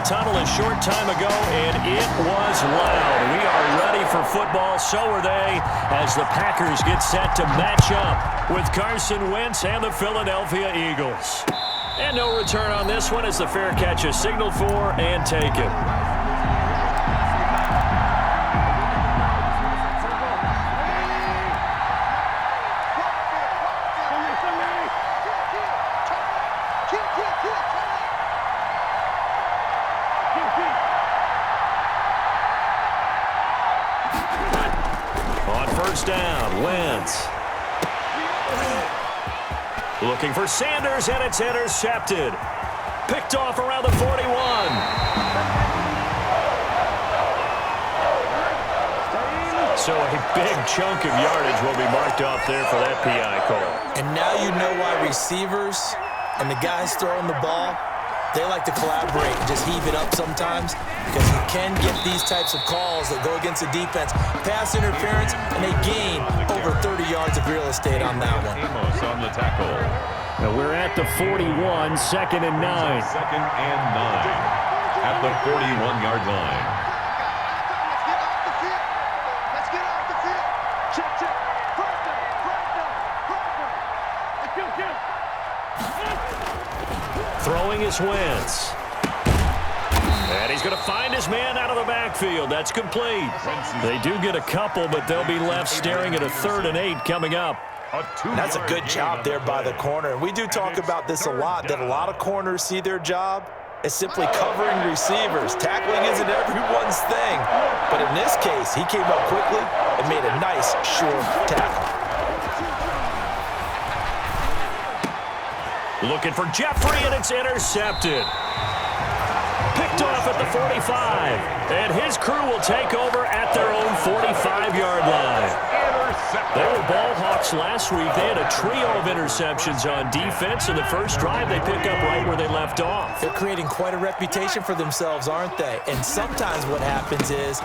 tunnel a short time ago, and it was loud. We are ready for football. So are they as the Packers get set to match up with Carson Wentz and the Philadelphia Eagles. And no return on this one as the fair catch is signaled for and taken. On first down, Wentz. Looking for Sanders, and it's intercepted. Picked off around the 41. So a big chunk of yardage will be marked off there for that PI call. And now you know why receivers and the guys throwing the ball, they like to collaborate and just heave it up sometimes, because you can get these types of calls that go against the defense. Pass interference, and they gain over 30 yards of real estate on that one. Amos on the tackle. Now we're at the 41, second and 9. Second and 9 at the 41-yard line. Let's get off the field. Check. First down. Throwing is Wentz. And he's going to find his man out of the backfield. That's complete. They do get a couple, but they'll be left staring at a 3rd and 8 coming up. That's a good job there by the corner. And we do talk about this a lot, that a lot of corners see their job as simply covering receivers. Tackling isn't everyone's thing. But in this case, he came up quickly and made a nice, sure tackle. Looking for Jeffrey, and it's intercepted. Picked off at the 45. And his crew will take over at their own 45-yard line. They were ball hawks last week. They had a trio of interceptions on defense. In the first drive, they pick up right where they left off. They're creating quite a reputation for themselves, aren't they? And sometimes what happens is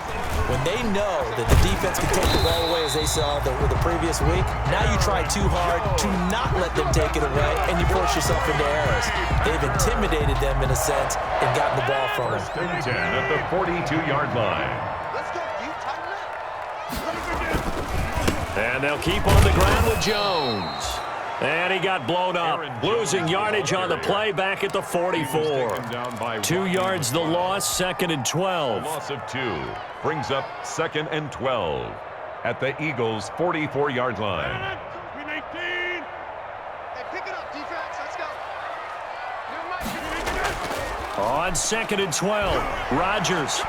when they know that the defense can take the ball away, as they saw with the previous week, now you try too hard to not let them take it away, and you force yourself into errors. They've intimidated them, in a sense, and gotten the ball from them. First and 10 at the 42-yard line. And they'll keep on the ground with Jones. And he got blown up, losing yardage on the play back at the 44. 2 yards the loss, 2nd and 12. Loss of 2 brings up 2nd and 12 at the Eagles' 44-yard line. Hey, pick it up, defense. Let's go. On 2nd and 12, Rodgers.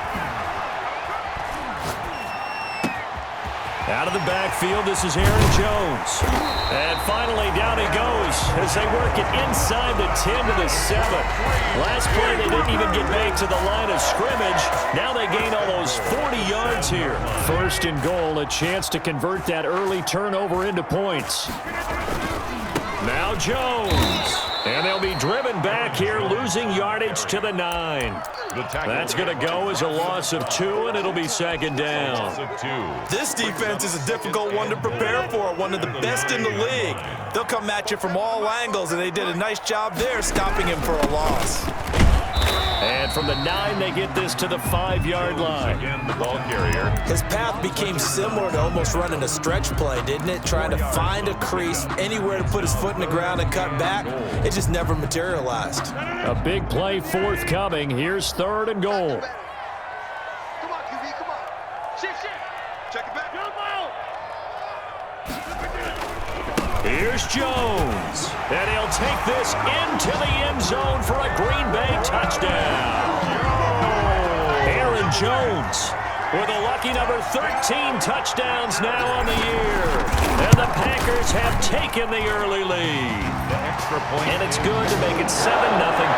Out of the backfield, this is Aaron Jones. And finally, down he goes as they work it inside the 10 to the 7. Last play, they didn't even get back to the line of scrimmage. Now they gain almost 40 yards here. 1st and goal, a chance to convert that early turnover into points. Now Jones. And they'll be driven back here, losing yardage to the 9. That's going to go as a loss of 2, and it'll be 2nd down. This defense is a difficult one to prepare for, one of the best in the league. They'll come at you from all angles, and they did a nice job there stopping him for a loss. And from the 9, they get this to the 5-yard line. Again, the ball carrier. His path became similar to almost running a stretch play, didn't it? Trying to find a crease, anywhere to put his foot in the ground and cut back. It just never materialized. A big play forthcoming. Here's 3rd and goal. Come on, QB, come on. Shift. Check it back. Here's Jones. And he'll take this into the end zone for a Green Bay touchdown. Aaron Jones with a lucky number 13 touchdowns now on the year. And the Packers have taken the early lead. The extra point. And it's good to make it 7-0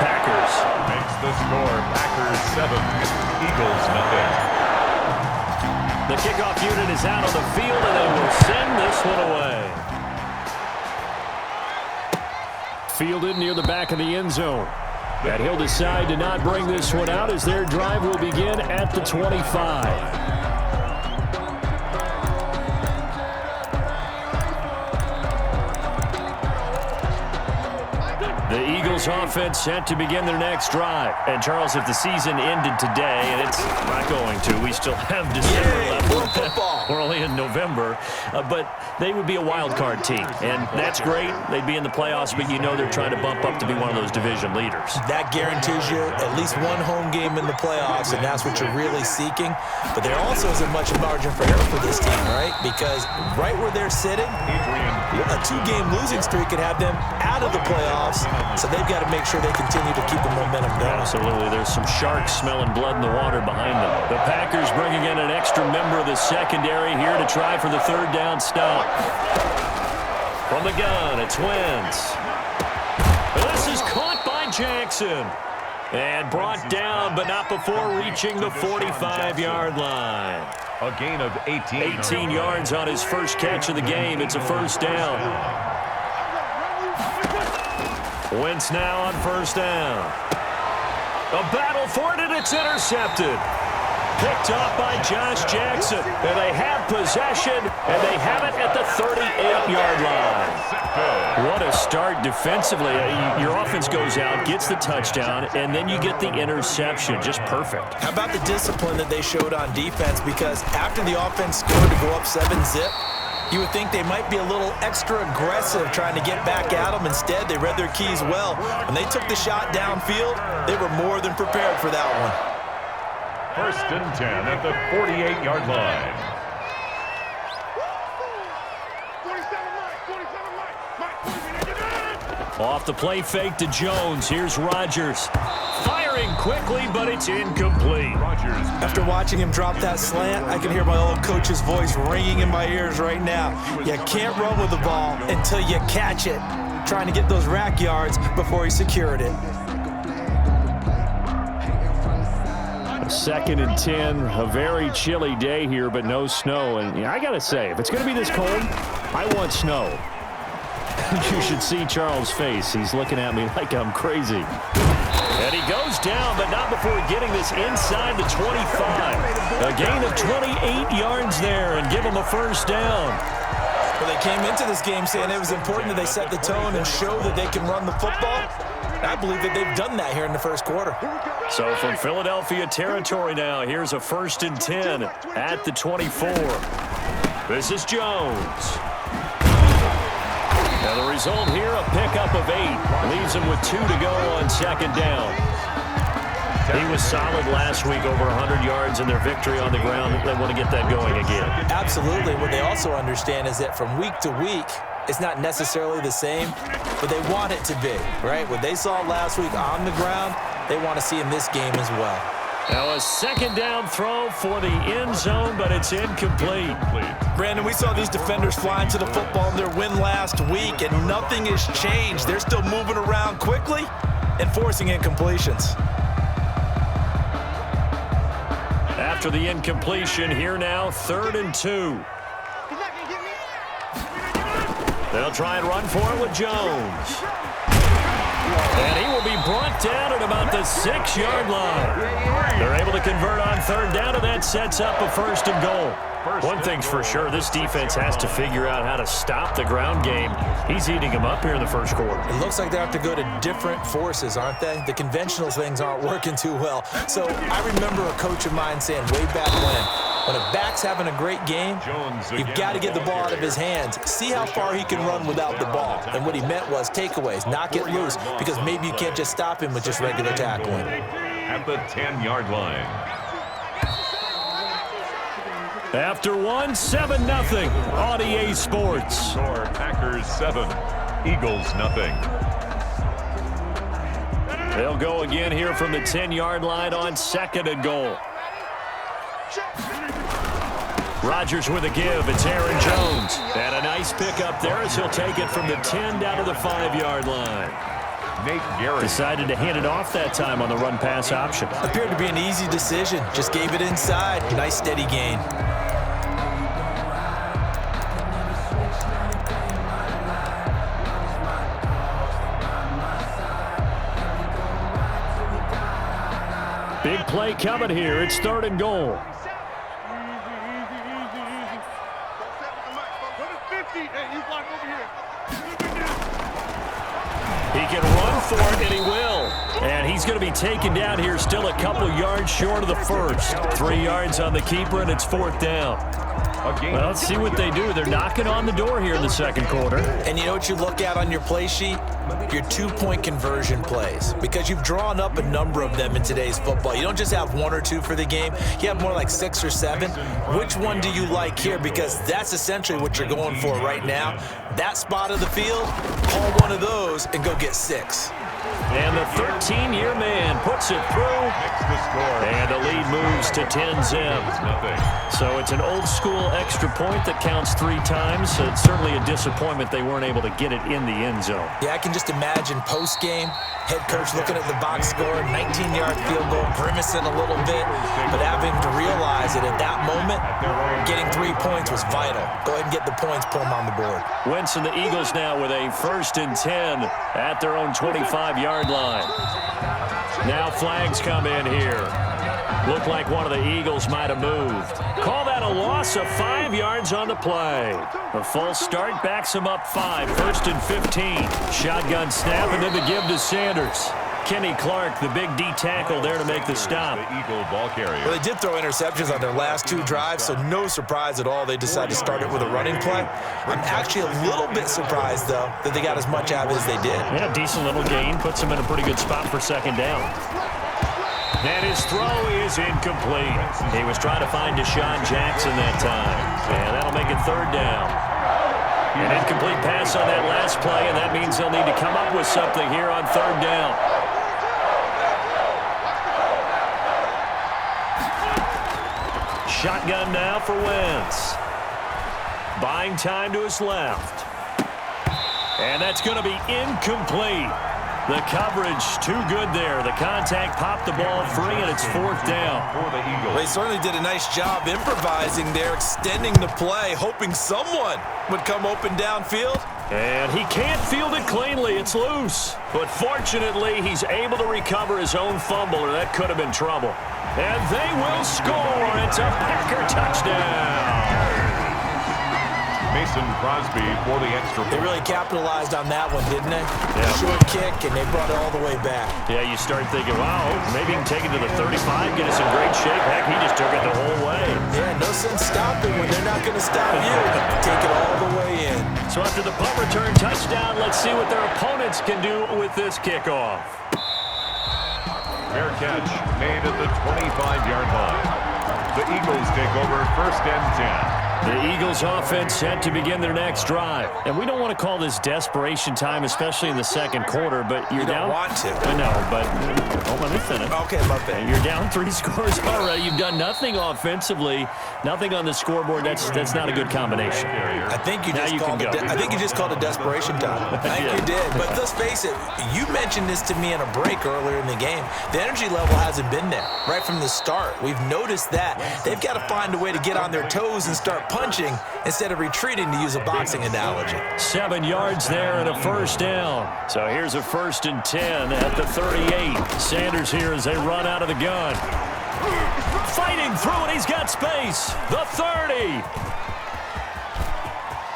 Packers. Makes the score Packers 7, Eagles nothing. The kickoff unit is out on the field, and they will send this one away. Fielded near the back of the end zone. And he'll decide to not bring this one out as their drive will begin at the 25. The Eagles offense set to begin their next drive. And, Charles, if the season ended today, and it's not going to, we still have December left. More football. We're only in November. But they would be a wild card team. And that's great. They'd be in the playoffs, but you know they're trying to bump up to be one of those division leaders. That guarantees you at least one home game in the playoffs, and that's what you're really seeking. But there also isn't much margin for error for this team, right? Because right where they're sitting, a 2-game losing streak could have them out of the playoffs. So they've got to make sure they continue to keep the momentum going. Absolutely. There's some sharks smelling blood in the water behind them. The Packers bringing in an extra member of the secondary here to try for the third down stop. From the gun, it's Wentz. This is caught by Jackson. And brought down, but not before reaching the 45-yard line. A gain of 18. 18 yards on his first catch of the game. It's a first down. Wentz now on first down. A battle for it, and it's intercepted. Picked off by Josh Jackson. And they have possession, and they have it at the 38-yard line. What a start defensively. Your offense goes out, gets the touchdown, and then you get the interception. Just perfect. How about the discipline that they showed on defense? Because after the offense scored to go up 7-zip, you would think they might be a little extra aggressive trying to get back at them. Instead, they read their keys well. When they took the shot downfield, they were more than prepared for that one. First and 10 at the 48-yard line. 47 Mike. Off the play fake to Jones. Here's Rodgers. Firing quickly, but it's incomplete. Rodgers. After watching him drop that slant, I can hear my old coach's voice ringing in my ears right now. You can't run with the ball until you catch it. Trying to get those rack yards before he secured it. 2nd and 10, a very chilly day here, but no snow. And I got to say, if it's going to be this cold, I want snow. You should see Charles' face. He's looking at me like I'm crazy. And he goes down, but not before getting this inside the 25. A gain of 28 yards there and give him a first down. Well, they came into this game saying it was important that they set the tone and show that they can run the football. I believe that they've done that here in the first quarter. So from Philadelphia territory now, here's a 1st and 10 at the 24. This is Jones. Now the result here, a pickup of 8. Leaves him with 2 to go on 2nd down. He was solid last week, over 100 yards in their victory on the ground. They want to get that going again. Absolutely. What they also understand is that from week to week, it's not necessarily the same, but they want it to be, right? What they saw last week on the ground, they want to see in this game as well. Now a 2nd down throw for the end zone, but it's incomplete. Brandon, we saw these defenders flying to the football in their win last week, and nothing has changed. They're still moving around quickly and forcing incompletions. After the incompletion, here now, 3rd and 2. They'll try and run for it with Jones. And he will be brought down at about the 6-yard line. They're able to convert on 3rd down, and that sets up a 1st and goal. One thing's for sure, this defense has to figure out how to stop the ground game. He's eating them up here in the first quarter. It looks like they have to go to different forces, aren't they? The conventional things aren't working too well. So I remember a coach of mine saying way back when a back's having a great game, you've got to get the ball out of his hands. See how far he can run without the ball. And what he meant was takeaways, knock it loose, because maybe you can't just stop him with just regular tackling. At the 10-yard line. After 1, 7-0 on EA Sports. Score Packers 7, Eagles nothing. They'll go again here from the 10-yard line on 2nd and goal. Rodgers with a give. It's Aaron Jones. And a nice pickup there as he'll take it from the 10 down to the 5-yard line. Nate Gary decided to hand it off that time on the run-pass option. Appeared to be an easy decision. Just gave it inside. Nice steady gain. Big play coming here. It's 3rd and goal. He can run for it, and he will. And he's going to be taken down here, still a couple yards short of the first. 3 yards on the keeper, and it's 4th down. Well, let's see what they do. They're knocking on the door here in the second quarter. And you know what you look at on your play sheet? Your 2-point conversion plays, because you've drawn up a number of them in today's football. You don't just have 1 or 2 for the game. You have more like 6 or 7. Which one do you like here? Because that's essentially what you're going for right now. That spot of the field, call one of those and go get 6. And the 13-year man puts it through. And the lead moves to 10-zip. So it's an old-school extra point that counts 3 times. So it's certainly a disappointment they weren't able to get it in the end zone. Yeah, I can just imagine post-game, head coach looking at the box score, 19-yard field goal, grimacing a little bit, but having to realize that at that moment, getting 3 points was vital. Go ahead and get the points, put them on the board. Wentz and the Eagles now with a 1st and 10 at their own 25-yard line. Now flags come in here. Looked like one of the Eagles might have moved. Call that a loss of 5 yards on the play. A false start backs him up 5, 1st and 15. Shotgun snap, and then the give to Sanders. Kenny Clark, the big D tackle there to make the stop. The Eagle ball carrier. Well, they did throw interceptions on their last 2 drives, so no surprise at all they decided to start it with a running play. I'm actually a little bit surprised, though, that they got as much out of it as they did. Yeah, decent little gain. Puts him in a pretty good spot for 2nd down. And his throw is incomplete. He was trying to find Deshaun Jackson that time. And that'll make it 3rd down. An incomplete pass on that last play, and that means they'll need to come up with something here on 3rd down. Shotgun now for Wentz. Buying time to his left. And that's going to be incomplete. The coverage too good there. The contact popped the ball free, and it's 4th down. For the Eagles. They certainly did a nice job improvising there, extending the play, hoping someone would come open downfield. And he can't field it cleanly. It's loose. But fortunately, he's able to recover his own fumble, or that could have been trouble. And they will score. It's a Packer touchdown. Mason Crosby for the extra point. They really capitalized on that one, didn't they? Yeah. Short kick, and they brought it all the way back. Yeah, you start thinking, wow, maybe he can take it to the 35, get us in great shape. Heck, he just took it the whole way. Yeah, no sense stopping when they're not going to stop you. Take it all the way in. So after the punt return touchdown, let's see what their opponents can do with this kickoff. Fair catch made at the 25-yard line. The Eagles take over 1st and 10. The Eagles offense set to begin their next drive. And we don't want to call this desperation time, especially in the second quarter, but you're You down. don't want to. I know, but don't let me finish. Okay, my bad. You're down 3 scores already. You've done nothing offensively, nothing on the scoreboard. That's not a good combination. I think you Now just you called can it. go. I think you just called it desperation time. I think you did. But let's face it. You mentioned this to me in a break earlier in the game. The energy level hasn't been there right from the start. We've noticed that they've got to find a way to get on their toes and start punching instead of retreating, to use a boxing analogy. 7 yards there and a 1st down. So here's a 1st and 10 at the 38. Sanders here as they run out of the gun. Fighting through, and he's got space. The 30.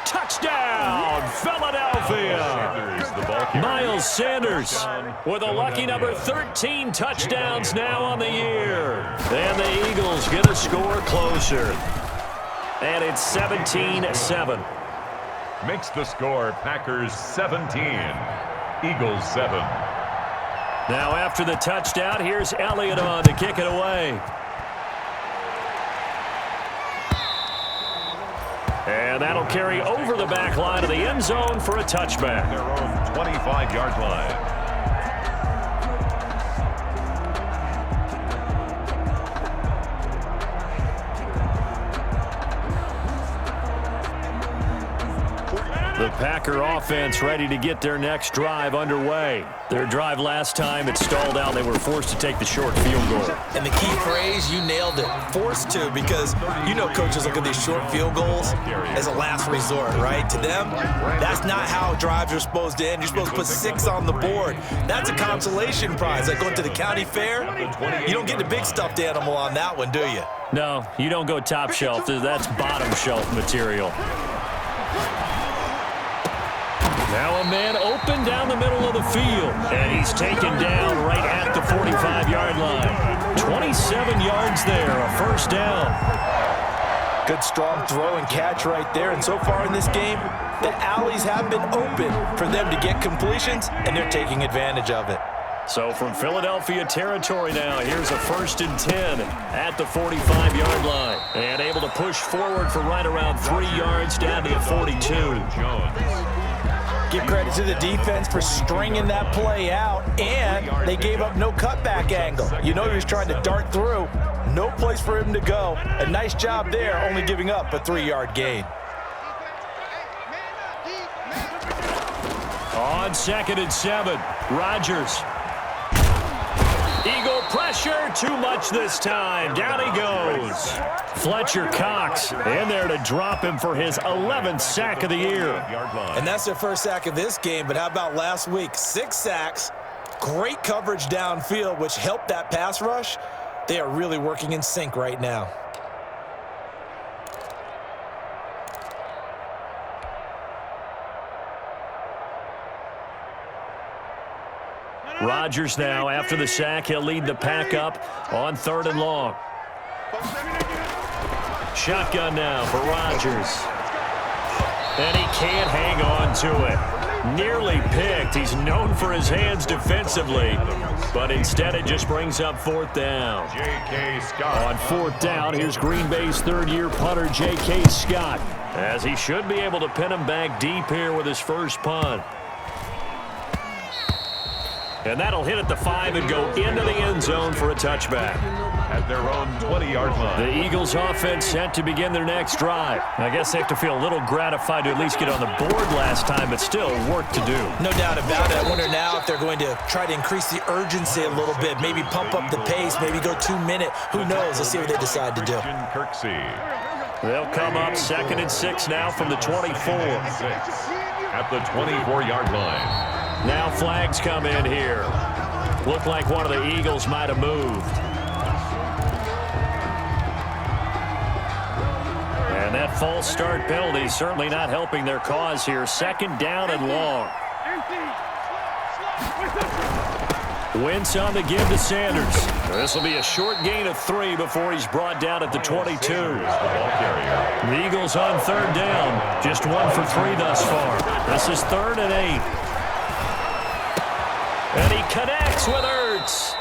Touchdown, Philadelphia. Miles Sanders with a lucky number 13 touchdowns now on the year. And the Eagles get a score closer. And it's 17-7. Makes the score Packers 17, Eagles 7. Now after the touchdown, here's Elliott on to kick it away. And that'll carry over the back line of the end zone for a touchback. Their own 25-yard line. The Packer offense ready to get their next drive underway. Their drive last time, it stalled out. They were forced to take the short field goal. And the key phrase, you nailed it, forced to, because you know coaches look at these short field goals as a last resort, right? To them, that's not how drives are supposed to end. You're supposed to put 6 on the board. That's a consolation prize. Like going to the county fair, you don't get the big stuffed animal on that one, do you? No, you don't go top shelf. That's bottom shelf material. Now a man open down the middle of the field, and he's taken down right at the 45-yard line. 27 yards there, a first down. Good strong throw and catch right there. And so far in this game, the alleys have been open for them to get completions, and they're taking advantage of it. So from Philadelphia territory now, here's a 1st and 10 at the 45-yard line. And able to push forward for right around 3 yards down to the 42. Give credit to the defense for stringing that play out, and they gave up no cutback angle. You know he was trying to dart through. No place for him to go. A nice job there, only giving up a 3-yard gain. On 2nd and 7, Rodgers. Eagle pressure, too much this time. Down he goes. Fletcher Cox in there to drop him for his 11th sack of the year. And that's their first sack of this game, but how about last week? 6 sacks, great coverage downfield, which helped that pass rush. They are really working in sync right now. Rodgers now, after the sack, he'll lead the pack up on 3rd and long. Shotgun now for Rodgers. And he can't hang on to it. Nearly picked. He's known for his hands defensively, but instead it just brings up 4th down. J.K. Scott. On 4th down, here's Green Bay's 3rd-year punter, J.K. Scott, as he should be able to pin him back deep here with his first punt. And that'll hit at the 5 and go into the end zone for a touchback. At their own 20-yard line. The Eagles offense set to begin their next drive. I guess they have to feel a little gratified to at least get on the board last time, but still work to do. No doubt about it. I wonder now if they're going to try to increase the urgency a little bit, maybe pump up the pace, maybe go 2-minute. Who knows? Let's see what they decide to do. They'll come up 2nd and 6 now from the 24. At the 24-yard line. Now flags come in here. Looked like one of the Eagles might have moved. And that false start penalty certainly not helping their cause here. 2nd down and long. Wentz on the give to Sanders. This will be a short gain of 3 before he's brought down at the 22. The Eagles on 3rd down. Just 1 for 3 thus far. This is 3rd and 8. And he connects with Ertz.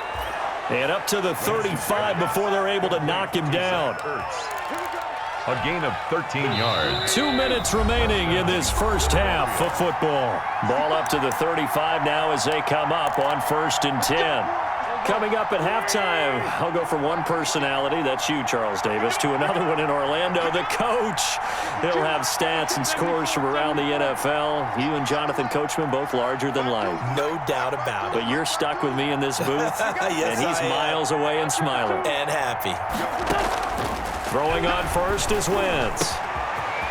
And up to the 35 before they're able to knock him down. A gain of 13 yards. 2 minutes remaining in this first half of football. Ball up to the 35 now as they come up on 1st and 10. Coming up at halftime, I'll go from one personality, that's you, Charles Davis, to another one in Orlando, the coach. He'll have stats and scores from around the NFL. You and Jonathan Coachman, both larger than life. No doubt about it. But you're stuck with me in this booth, yes, and he's miles away and smiling. And happy. Throwing on first is Wentz.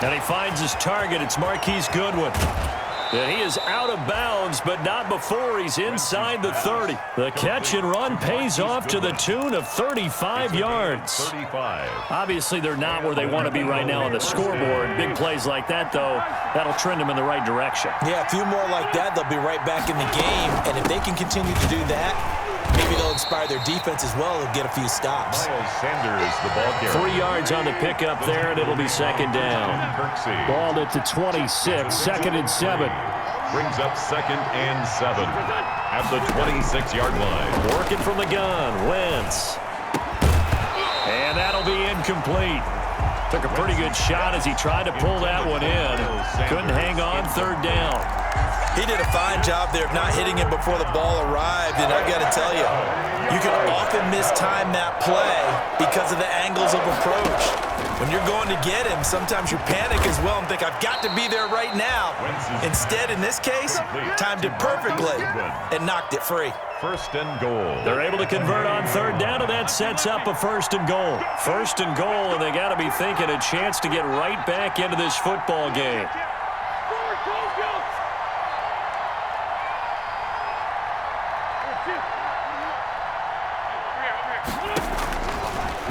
And he finds his target. It's Marquise Goodwin. And he is out of bounds, but not before he's inside the 30. The catch and run pays off to the tune of 35 yards. 35. Obviously, they're not where they want to be right now on the scoreboard. Big plays like that, though, that'll trend them in the right direction. Yeah, a few more like that, they'll be right back in the game. And if they can continue to do that, maybe they'll inspire their defense as well and get a few stops. Miles Sanders, the ball carrier. 3 yards on the pickup there, and it'll be 2nd down. Balled at the 26, 2nd and 7. Brings up 2nd and 7 at the 26-yard line. Working from the gun, Wentz. And that'll be incomplete. Took a pretty good shot as he tried to pull that one in. Couldn't hang on, 3rd down. He did a fine job there of not hitting him before the ball arrived, and I've got to tell you, you can often mistime that play because of the angles of approach. When you're going to get him, sometimes you panic as well and think, I've got to be there right now. Instead, in this case, timed it perfectly and knocked it free. 1st and goal. They're able to convert on 3rd down, and that sets up a 1st and goal. 1st and goal, and they got to be thinking a chance to get right back into this football game.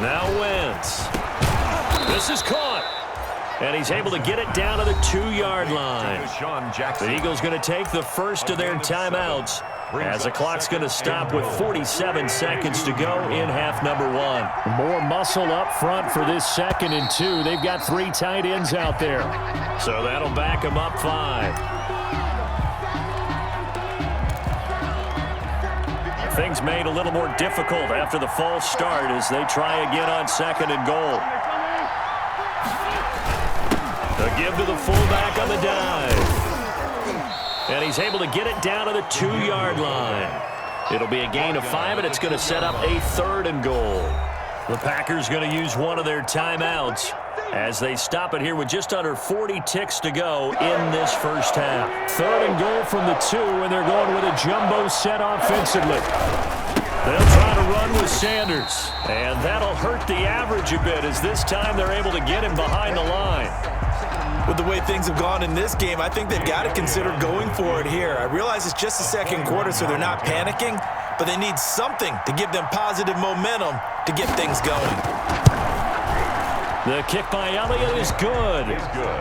Now Wentz. This is caught. And he's able to get it down to the 2-yard line. The Eagles going to take the first of their timeouts as the clock's going to stop with 47 seconds to go in half number 1. More muscle up front for this 2nd and 2. They've got 3 tight ends out there. So that'll back them up 5. Things made a little more difficult after the false start as they try again on 2nd and goal. The give to the fullback on the dive. And he's able to get it down to the 2-yard line. It'll be a gain of 5, and it's going to set up a 3rd and goal. The Packers going to use one of their timeouts as they stop it here with just under 40 ticks to go in this first half. 3rd and goal from the 2, and they're going with a jumbo set offensively. They'll try to run with Sanders, and that'll hurt the average a bit as this time they're able to get him behind the line. With the way things have gone in this game, I think they've got to consider going for it here. I realize it's just the 2nd quarter, so they're not panicking, but they need something to give them positive momentum to get things going. The kick by Elliott is good.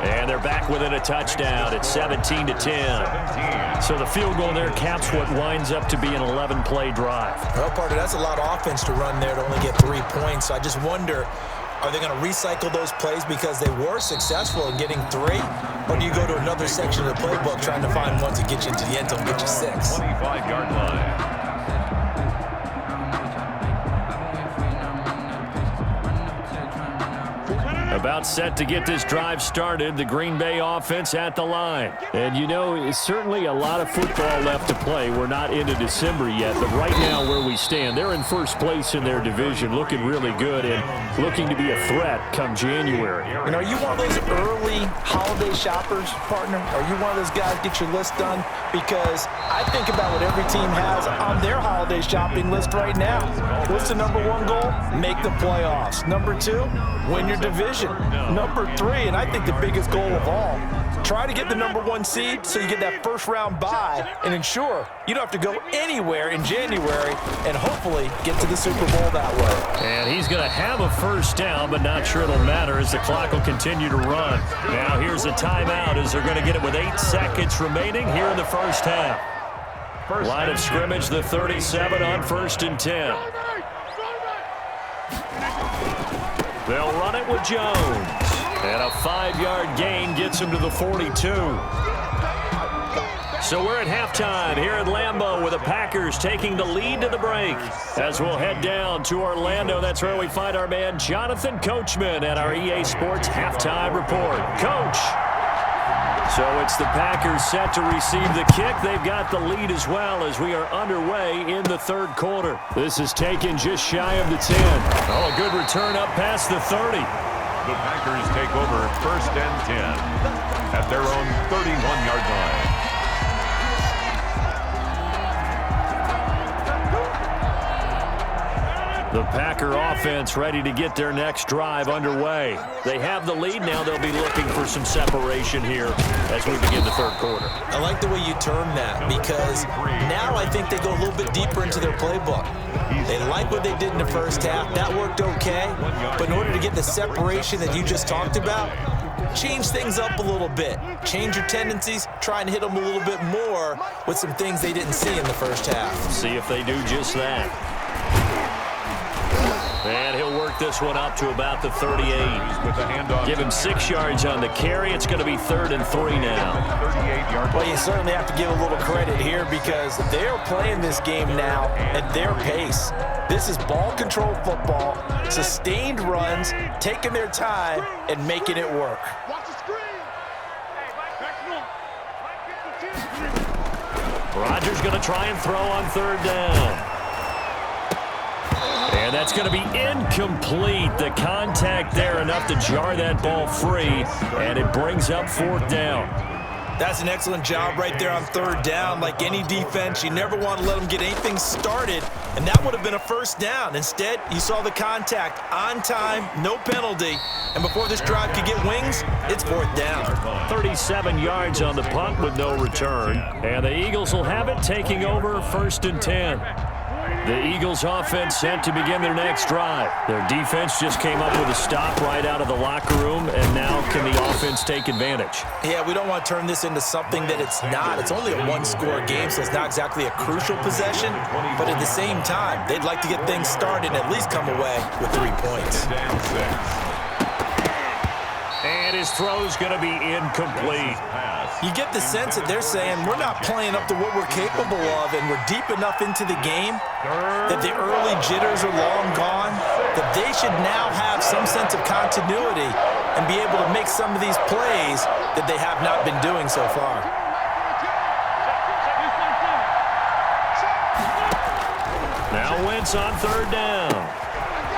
And they're back within a touchdown at 17-10. So the field goal there caps what winds up to be an 11-play drive. Well, Parker, that's a lot of offense to run there to only get 3 points. So I just wonder, are they going to recycle those plays because they were successful in getting 3? Or do you go to another section of the playbook trying to find one to get you into the end zone, get you 6? 25-yard line. About set to get this drive started, the Green Bay offense at the line. And, you know, it's certainly a lot of football left to play. We're not into December yet, but right now where we stand, they're in first place in their division, looking really good and looking to be a threat come January. And are you one of those early holiday shoppers, partner? Are you one of those guys get your list done? Because I think about what every team has on their holiday shopping list right now. What's the number 1 goal? Make the playoffs. Number 2, win your division. Number 3, and I think the biggest goal of all, try to get the number 1 seed so you get that first-round bye and ensure you don't have to go anywhere in January and hopefully get to the Super Bowl that way. And he's going to have a first down, but not sure it'll matter as the clock will continue to run. Now here's a timeout as they're going to get it with 8 seconds remaining here in the first half. Line of scrimmage, the 37 on 1st and 10. They'll run it with Jones. And a 5-yard gain gets him to the 42. So we're at halftime here at Lambeau with the Packers taking the lead to the break. As we'll head down to Orlando, that's where we find our man Jonathan Coachman at our EA Sports Halftime Report. Coach. So it's the Packers set to receive the kick. They've got the lead as well as we are underway in the 3rd quarter. This is taken just shy of the 10. Oh, a good return up past the 30. The Packers take over 1st and 10 at their own 31-yard line. The Packer offense ready to get their next drive underway. They have the lead. Now they'll be looking for some separation here as we begin the 3rd quarter. I like the way you term that because now I think they go a little bit deeper into their playbook. They like what they did in the first half. That worked okay. But in order to get the separation that you just talked about, change things up a little bit. Change your tendencies. Try and hit them a little bit more with some things they didn't see in the first half. See if they do just that. And he'll work this one up to about the 38. Give him 6 yards on the carry. It's going to be 3rd and 3 now. Well, you certainly have to give a little credit here because they're playing this game now at their pace. This is ball control football, sustained runs, taking their time, and making it work. Rodgers going to try and throw on 3rd down. And that's going to be incomplete. The contact there enough to jar that ball free, and it brings up 4th down. That's an excellent job right there on 3rd down. Like any defense, you never want to let them get anything started, and that would have been a 1st down. Instead, you saw the contact on time, no penalty, and before this drive could get wings, it's 4th down. 37 yards on the punt with no return, and the Eagles will have it taking over 1st and 10. The Eagles offense set to begin their next drive. Their defense just came up with a stop right out of the locker room, and now can the offense take advantage? Yeah, we don't want to turn this into something that it's not. It's only a one-score game, so it's not exactly a crucial possession. But at the same time, they'd like to get things started and at least come away with 3 points. And his throw's going to be incomplete. You get the sense that they're saying we're not playing up to what we're capable of, and we're deep enough into the game that the early jitters are long gone, that they should now have some sense of continuity and be able to make some of these plays that they have not been doing so far. Now Wentz on third down.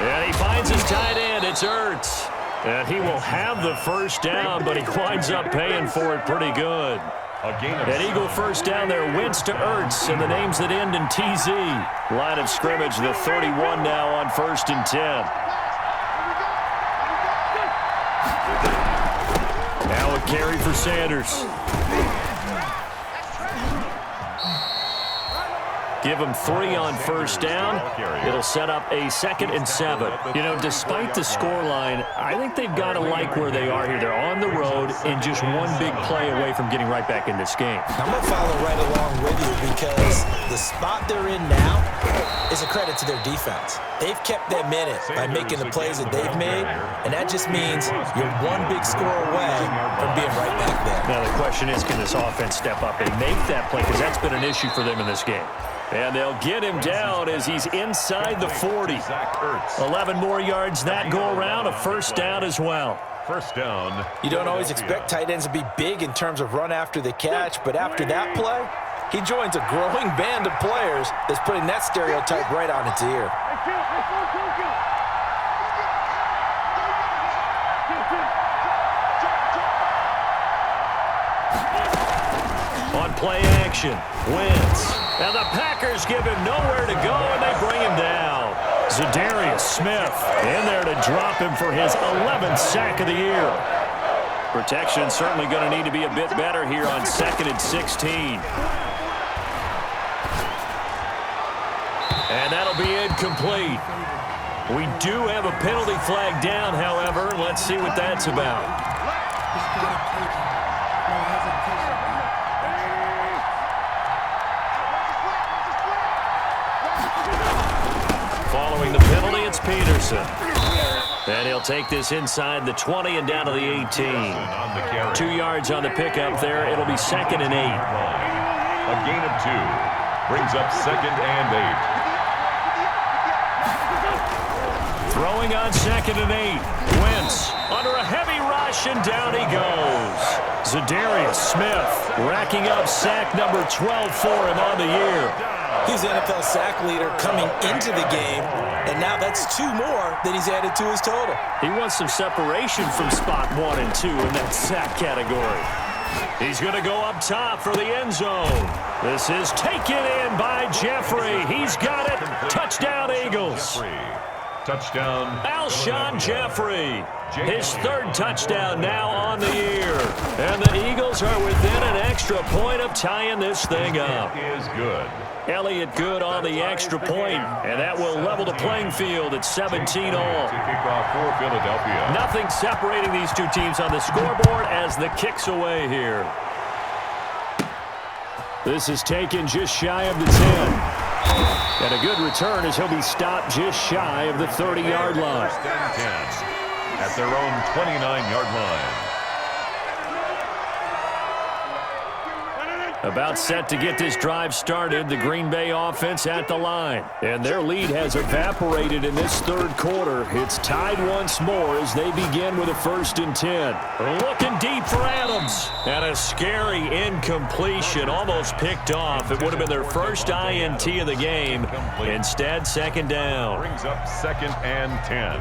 And he finds his tight end. It's Ertz. And he will have the first down, but he winds up paying for it pretty good. An Eagle first down there, Wentz to Ertz, and the names that end in TZ. Line of scrimmage, the 31 now on 1st and 10. Now a carry for Sanders. Give him 3 on first down. It'll set up a 2nd and 7. You know, despite the scoreline, I think they've got to like where they are here. They're on the road and just one big play away from getting right back in this game. I'm going to follow right along with you because the spot they're in now is a credit to their defense. They've kept them in it by making the plays that they've made, and that just means you're one big score away from being right back there. Now the question is, can this offense step up and make that play? Because that's been an issue for them in this game. And they'll get him down as he's inside the 40. 11 more yards that go around, a first down as well. First down. You don't always expect tight ends to be big in terms of run after the catch, but after that play, he joins a growing band of players that's putting that stereotype right on its ear. On play action, Wentz. And the Packers give him nowhere to go, and they bring him down. Zadarius Smith in there to drop him for his 11th sack of the year. Protection certainly going to need to be a bit better here on 2nd and 16. And that'll be incomplete. We do have a penalty flag down, however. Let's see what that's about. Following the penalty, it's Peterson. And he'll take this inside the 20 and down to the 18. 2 yards on the pickup there. It'll be 2nd and 8. A gain of 2 brings up 2nd and 8. Throwing on 2nd and 8. Wentz under a heavy rush, and down he goes. Zadarius Smith racking up sack number 12 for him on the year. He's the NFL sack leader coming into the game, and now that's 2 more that he's added to his total. He wants some separation from spot 1 and 2 in that sack category. He's going to go up top for the end zone. This is taken in by Jeffrey. He's got it. Touchdown, Eagles. Touchdown. Alshon Jeffrey. His 3rd touchdown now on the year. And the Eagles are within an extra point of tying this thing up. Is good. Elliott good on the extra point, and that will level the playing field at 17 all. To kick off for Philadelphia. Nothing separating these two teams on the scoreboard as the kick's away here. This is taken just shy of the 10. And a good return as he'll be stopped just shy of the 30-yard line. First and 10 at their own 29-yard line. About set to get this drive started, the Green Bay offense at the line. And their lead has evaporated in this 3rd quarter. It's tied once more as they begin with a 1st and 10. Looking deep for Adams. And a scary incompletion, almost picked off. It would have been their first INT of the game. Instead, 2nd down. Brings up 2nd and 10.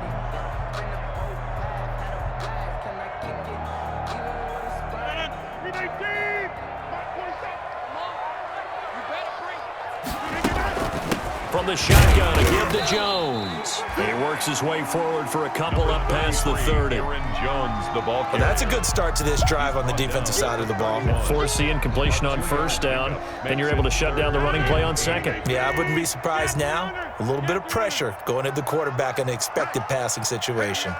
From the shotgun to give to Jones. He works his way forward for a couple up past the 30. Jones, the ball carrier. Well, that's a good start to this drive on the defensive side of the ball. Force the incompletion on first down, and you're able to shut down the running play on second. Yeah, I wouldn't be surprised now. A little bit of pressure going at the quarterback in an expected passing situation.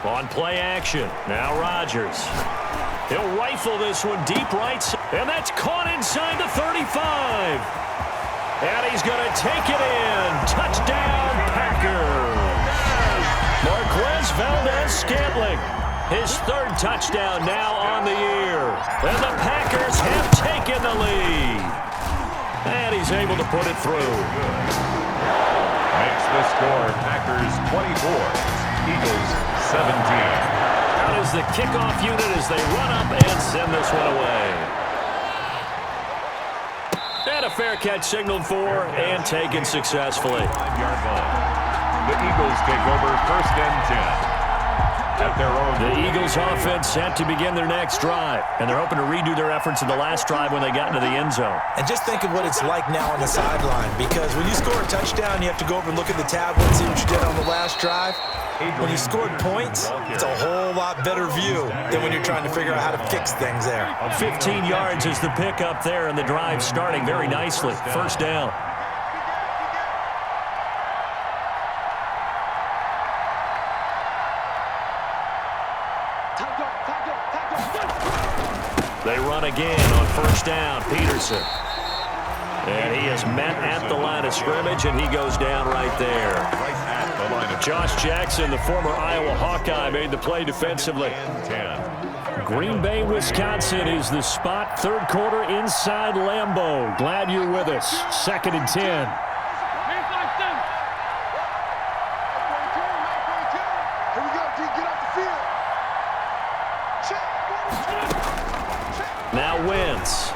On play action, now Rodgers. He'll rifle this one deep right, and that's caught inside the 35. And he's going to take it in. Touchdown, Packers. Marquez Valdez-Scantling, his third touchdown now on the year. And the Packers have taken the lead. And he's able to put it through. Makes the score Packers 24. Eagles 17. Out is the kickoff unit as they run up and send this one away. And a fair catch signaled for and taken successfully. 5-yard line. The Eagles take over first and 10. At their own. The Eagles offense set to begin their next drive, and they're hoping to redo their efforts in the last drive when they got into the end zone. And just think of what it's like now on the sideline, because when you score a touchdown, you have to go over and look at the tablet and see what you did on the last drive. When you scored points, it's a whole lot better view than when you're trying to figure out how to fix things there. 15 yards is the pickup there, and the drive starting very nicely. First down. They run again on first down. Peterson. And he is met at the line of scrimmage, and he goes down right there. Josh Jackson, the former Iowa Hawkeye, made the play defensively. 10. Green Bay, Wisconsin is the spot. Third quarter inside Lambeau. Glad you're with us. Second and 10. Now Wentz.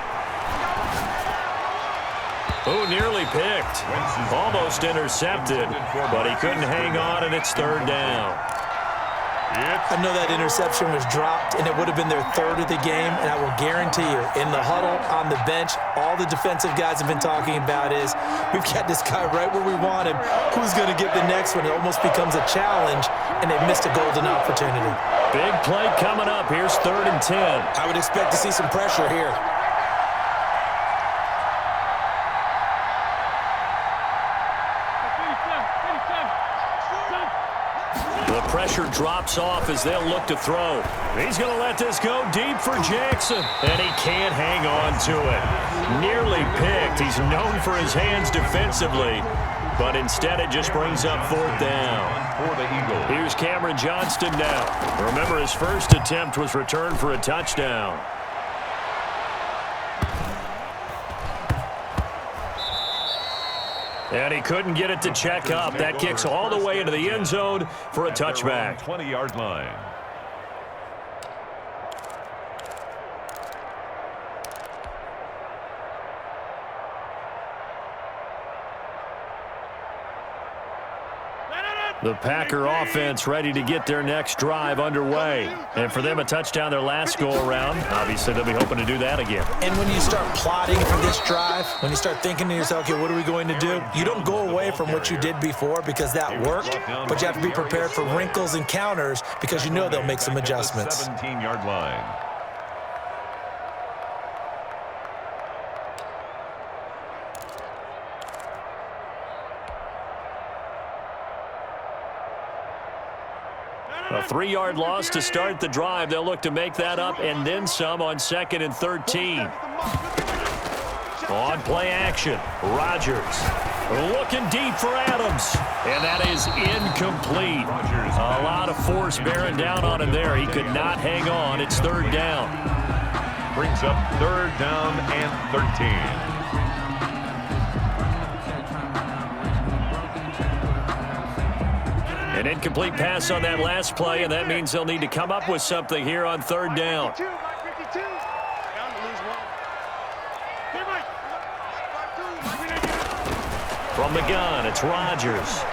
Oh, nearly picked. Almost intercepted, but he couldn't hang on, and it's third down. I know that interception was dropped, and it would have been their third of the game, and I will guarantee you, in the huddle, on the bench, all the defensive guys have been talking about is, we've got this guy right where we want him. Who's going to get the next one? It almost becomes a challenge, and they've missed a golden opportunity. Big play coming up. Here's third and 10. I would expect to see some pressure here. The pressure drops off as they'll look to throw. He's going to let this go deep for Jackson, and he can't hang on to it. Nearly picked. He's known for his hands defensively, but instead it just brings up fourth down. For the Eagles. Here's Cameron Johnston now. Remember, his first attempt was returned for a touchdown. And he couldn't get it to check up. That kicks all the way into the end zone for a touchback. 20-yard line. The Packer offense ready to get their next drive underway. And for them, a touchdown their last go-around. Obviously, they'll be hoping to do that again. And when you start plotting for this drive, when you start thinking to yourself, okay, what are we going to do? You don't go away from what you did before because that worked, but you have to be prepared for wrinkles and counters because you know they'll make some adjustments. 17-yard line. A 3-yard loss to start the drive. They'll look to make that up and then some on second and 13. On play action, Rodgers looking deep for Adams, and that is incomplete. A lot of force bearing down on him there. He could not hang on. It's third down. Brings up third down and 13. An incomplete pass on that last play, and that means they'll need to come up with something here on third down. From the gun, it's Rodgers.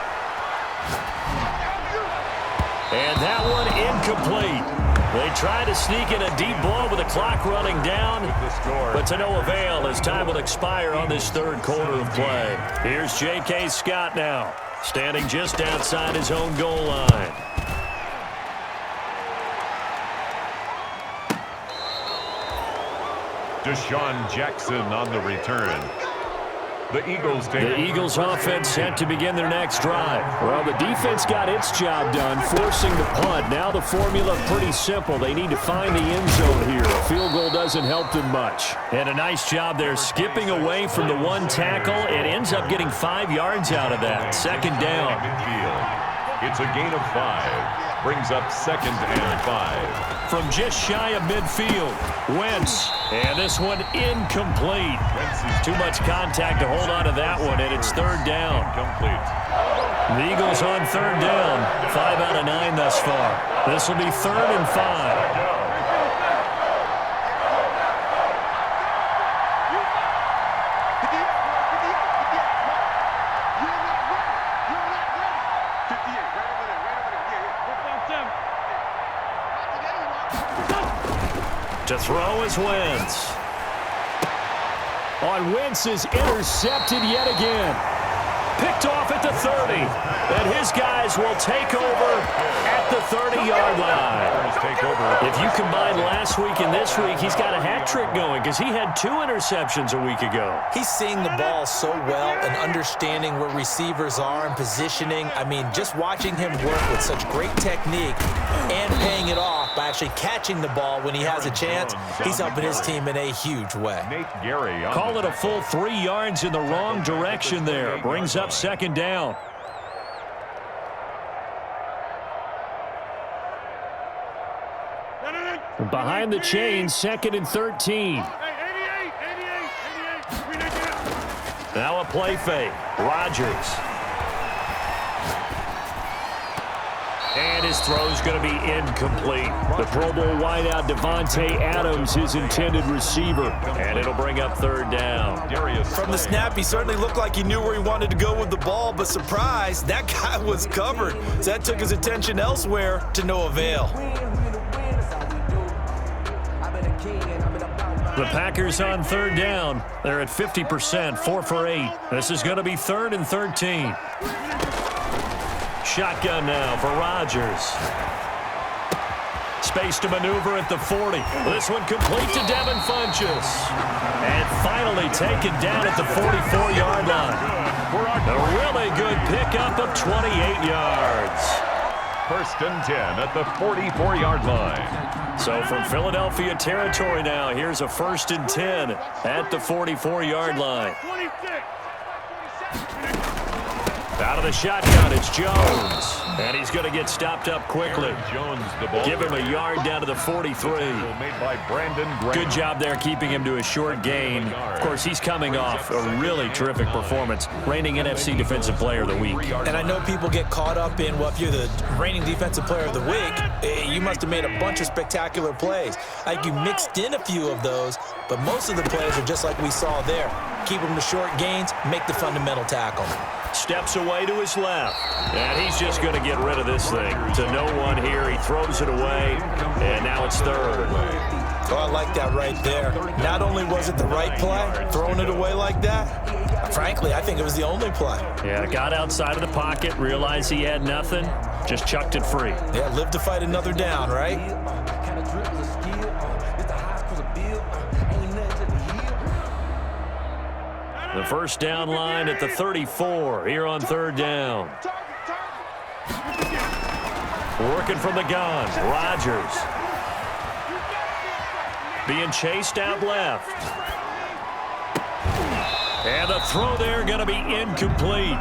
And that one incomplete. They try to sneak in a deep ball with the clock running down, but to no avail as time will expire on this third quarter of play. Here's J.K. Scott now, standing just outside his own goal line. Deshaun Jackson on the return. The Eagles offense set to begin their next drive. Well, the defense got its job done, forcing the punt. Now the formula pretty simple. They need to find the end zone here. A field goal doesn't help them much. And a nice job there skipping away from the one tackle and ends up getting 5 yards out of that. Second down. It's a gain of 5. Brings up 2nd and 5. From just shy of midfield, Wentz. And this one incomplete. Too much contact to hold on to that one, and it's 3rd down. The Eagles on 3rd down. 5 out of 9 thus far. This will be 3rd and 5. To throw is Wentz. Wentz is intercepted yet again. Picked off at the 30. And his guys will take over at the 30-yard line. If you combine last week and this week, he's got a hat trick going because he had 2 interceptions a week ago. He's seeing the ball so well and understanding where receivers are and positioning. I mean, just watching him work with such great technique and paying it off by actually catching the ball when he has a chance, he's helping his team in a huge way. Call it a full 3 yards in the wrong direction there. Brings up 2nd down. Behind the chains, 2nd and 13. Now a play fake. Rodgers. And his throw's going to be incomplete. The Pro Bowl wideout Devontae Adams, his intended receiver. And it'll bring up 3rd down. From the snap, he certainly looked like he knew where he wanted to go with the ball, but surprise, that guy was covered. So that took his attention elsewhere to no avail. The Packers on 3rd down. They're at 50%, 4 for 8. This is going to be 3rd and 13. Shotgun now for Rodgers. Space to maneuver at the 40. This one complete to Devin Funchess. And finally taken down at the 44-yard line. A really good pickup of 28 yards. 1st and 10 at the 44-yard line. So from Philadelphia territory now, here's a 1st and 10 at the 44-yard line. Out of the shotgun, it's Jones. And he's going to get stopped up quickly. Give him a yard down to the 43. Good job there keeping him to a short gain. Of course, he's coming off a really terrific performance. Reigning NFC Defensive Player of the Week. And I know people get caught up in, well, if you're the reigning Defensive Player of the Week, you must have made a bunch of spectacular plays. I think you mixed in a few of those, but most of the plays are just like we saw there. Keep them to short gains, make the fundamental tackle. Steps away to his left. And he's just going to get rid of this thing. To no one here. He throws it away. And now it's 3rd. Oh, I like that right there. Not only was it the right play, throwing it away like that, frankly, I think it was the only play. Yeah, got outside of the pocket, realized he had nothing, just chucked it free. Yeah, live to fight another down, right? The 1st down line at the 34 here on 3rd down. Working from the gun, Rodgers. Being chased out left. And the throw there going to be incomplete.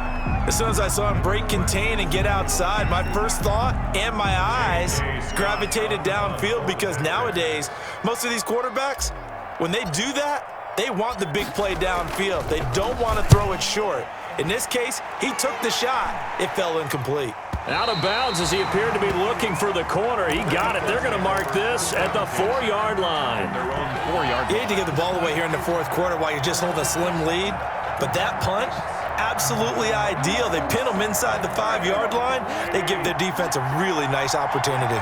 As soon as I saw him break, contain, and get outside, my first thought and my eyes gravitated downfield because nowadays, most of these quarterbacks, when they do that, they want the big play downfield. They don't want to throw it short. In this case, he took the shot. It fell incomplete. Out of bounds as he appeared to be looking for the corner. He got it. They're going to mark this at the 4-yard line. You hate to get the ball away here in the 4th quarter while you just hold a slim lead. But that punt, absolutely ideal. They pin them inside the 5-yard line. They give their defense a really nice opportunity.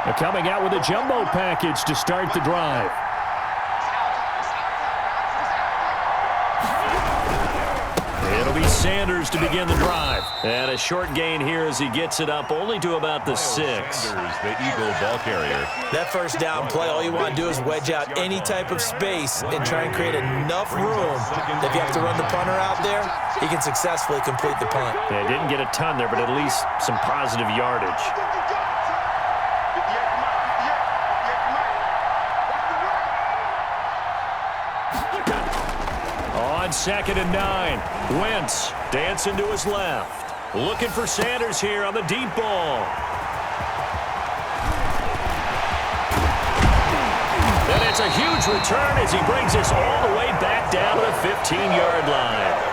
They're coming out with a jumbo package to start the drive. It'll be Sanders to begin the drive. And a short gain here as he gets it up only to about the 6. Sanders, the Eagle ball carrier. That first down play, all you want to do is wedge out any type of space and try and create enough room that if you have to run the punter out there, he can successfully complete the punt. Yeah, didn't get a ton there, but at least some positive yardage. On 2nd and 9, Wentz dancing to his left. Looking for Sanders here on the deep ball. And it's a huge return as he brings us all the way back down to the 15-yard line.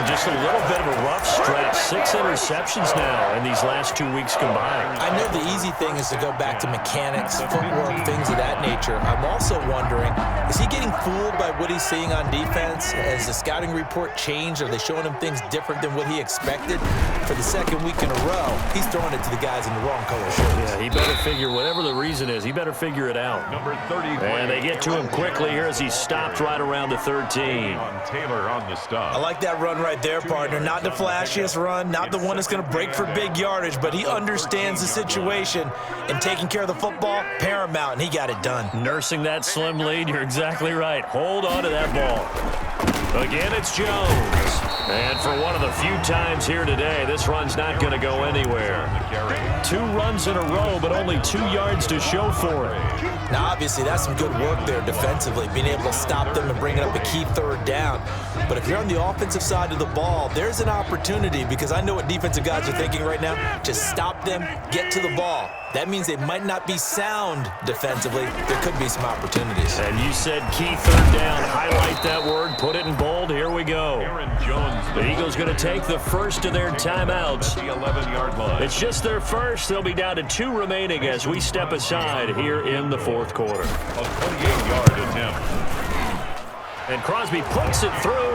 Just a little bit of a rough stretch. 6 interceptions now in these last 2 weeks combined. I know the easy thing is to go back to mechanics, footwork, things of that nature. I'm also wondering, is he getting fooled by what he's seeing on defense? Has the scouting report changed? Are they showing him things different than what he expected? For the second week in a row, he's throwing it to the guys in the wrong color shirts. Yeah, he better figure, whatever the reason is, he better figure it out. Number 30. And they get to him quickly here as he stopped right around the 13. On Taylor on the stop. I like that run right there, partner. Not the flashiest run, not the one that's going to break for big yardage, but he understands the situation, and taking care of the football, paramount, and he got it done. Nursing that slim lead, you're exactly right. Hold on to that ball. Again, it's Jones. And for one of the few times here today, this run's not going to go anywhere. 2 runs in a row, but only 2 yards to show for it. Now, obviously, that's some good work there defensively, being able to stop them and bring it up a key 3rd down. But if you're on the offensive side of the ball, there's an opportunity, because I know what defensive guys are thinking right now. Just stop them, get to the ball. That means they might not be sound defensively. There could be some opportunities. And you said key 3rd down. Highlight that word, put it in bold. Here we go. Aaron Jones, The Eagles going to take the first of their timeouts. the 11-yard line. It's just their first. They'll be down to 2 remaining as we step aside here in the 4th quarter. A 28-yard attempt. And Crosby puts it through,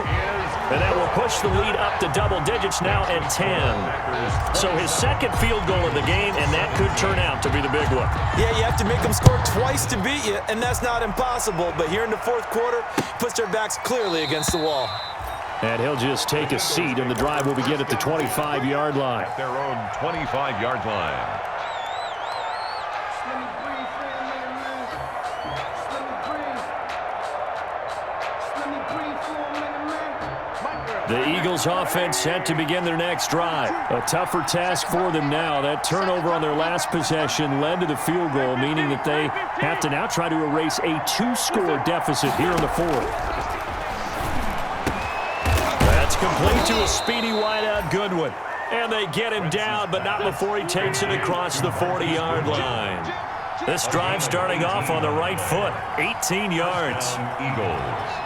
and that will push the lead up to double digits now at 10. So his second field goal of the game, and that could turn out to be the big one. Yeah, you have to make them score twice to beat you, and that's not impossible. But here in the 4th quarter, puts their backs clearly against the wall. And he'll just take a seat, and the drive will begin at the 25-yard line. At their own 25-yard line. The Eagles offense set to begin their next drive. A tougher task for them now. That turnover on their last possession led to the field goal, meaning that they have to now try to erase a 2-score deficit here in the 4th. That's complete to a speedy wideout Goodwin. And they get him down, but not before he takes it across the 40-yard line. This drive starting off on the right foot, 18 yards. Eagles.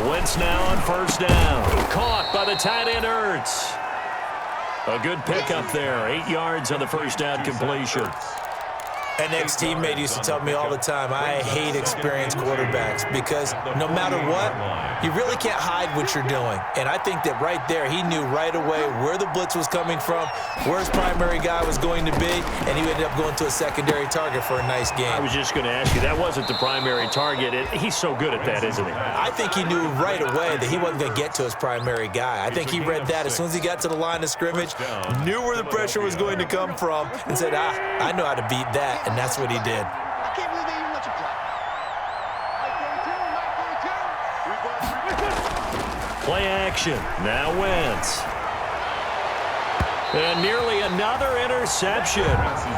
Wentz now on 1st down. Caught by the tight end Ertz. A good pickup there. 8 yards on the 1st down completion. An ex-teammate used to tell me all the time, I hate experienced quarterbacks because no matter what, you really can't hide what you're doing. And I think that right there, he knew right away where the blitz was coming from, where his primary guy was going to be, and he ended up going to a secondary target for a nice game. I was just going to ask you, that wasn't the primary target. He's so good at that, isn't he? I think he knew right away that he wasn't going to get to his primary guy. I think he read that as soon as he got to the line of scrimmage, knew where the pressure was going to come from, and said, I know how to beat that. And that's what he did. I can't believe they even let you play. Play action. Now Wentz. And nearly another interception.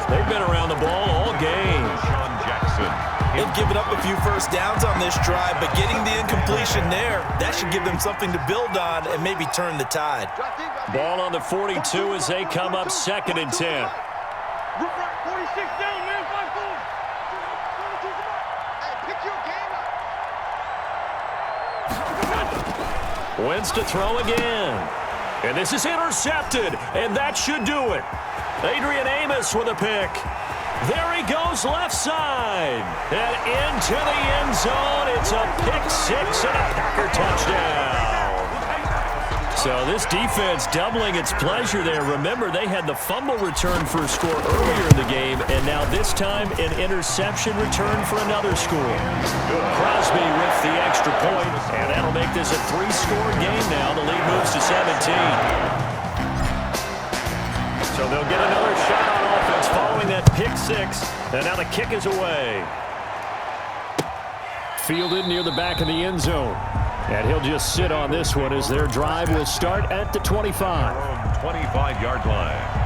They've been around the ball all game. Sean Jackson. They've given up a few first downs on this drive, but getting the incompletion there, that should give them something to build on and maybe turn the tide. Ball on the 42 as they come up 2nd and 10. 46 down, man, 5-4. Hey, pick your game up. Wentz to throw again. And this is intercepted, and that should do it. Adrian Amos with a pick. There he goes left side. And into the end zone. It's a pick six and a Packer touchdown. So this defense doubling its pleasure there. Remember, they had the fumble return for a score earlier in the game, and now this time an interception return for another score. Crosby with the extra point, and that'll make this a 3-score game now. The lead moves to 17. So they'll get another shot on offense following that pick six, and now the kick is away. Fielded near the back of the end zone. And he'll just sit on this one as their drive will start at the 25. 25-yard line.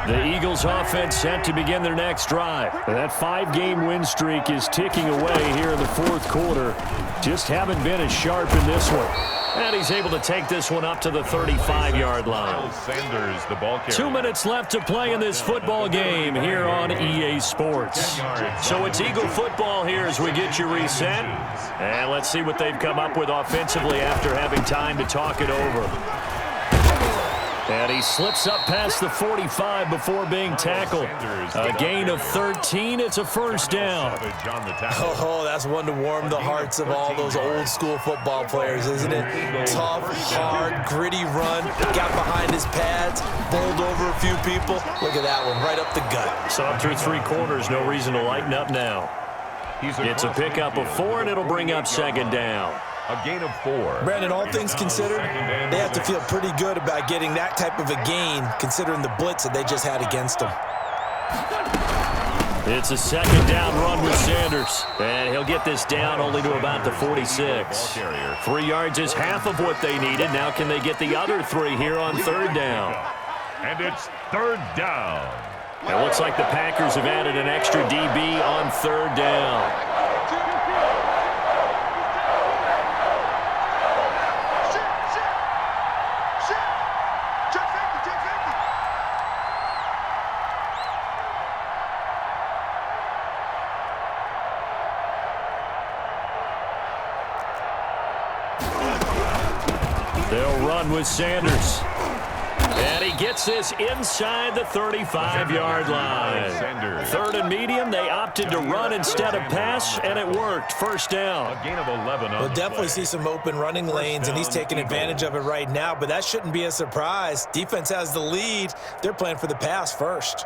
The Eagles offense set to begin their next drive. And that 5-game win streak is ticking away here in the fourth quarter. Just haven't been as sharp in this one. And he's able to take this one up to the 35-yard line. Sanders, the ball carrier. 2 minutes left to play in this football game here on EA Sports. So it's Eagle football here as we get you reset. And let's see what they've come up with offensively after having time to talk it over. And he slips up past the 45 before being tackled. A gain of 13. It's a first down. Oh, that's one to warm the hearts of all those old-school football players, isn't it? Tough, hard, gritty run. Got behind his pads, bowled over a few people. Look at that one, right up the gut. So up through 3 quarters, no reason to lighten up now. It's a pickup of 4, and it'll bring up second down. A gain of 4. Brandon, all things considered, they have to feel pretty good about getting that type of a gain, considering the blitz that they just had against them. It's a second down run with Sanders. And he'll get this down only to about the 46. 3 yards is half of what they needed. Now can they get the other 3 here on third down? And it's third down. It looks like the Packers have added an extra DB on third down. They'll run with Sanders. And he gets this inside the 35-yard line. Third and medium, they opted to run instead of pass, and it worked. First down. A gain of 11. We'll definitely see some open running lanes, and he's taking advantage of it right now, but that shouldn't be a surprise. Defense has the lead. They're playing for the pass first.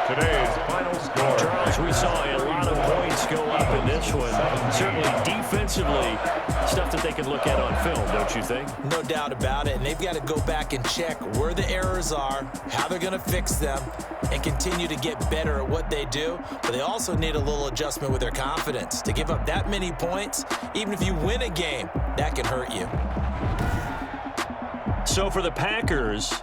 Today's final score. Charles, we saw a lot of points go up in this one. Certainly defensively, stuff that they can look at on film, don't you think? No doubt about it, and they've got to go back and check where the errors are, how they're going to fix them, and continue to get better at what they do. But they also need a little adjustment with their confidence. To give up that many points, even if you win a game, that can hurt you. So for the Packers,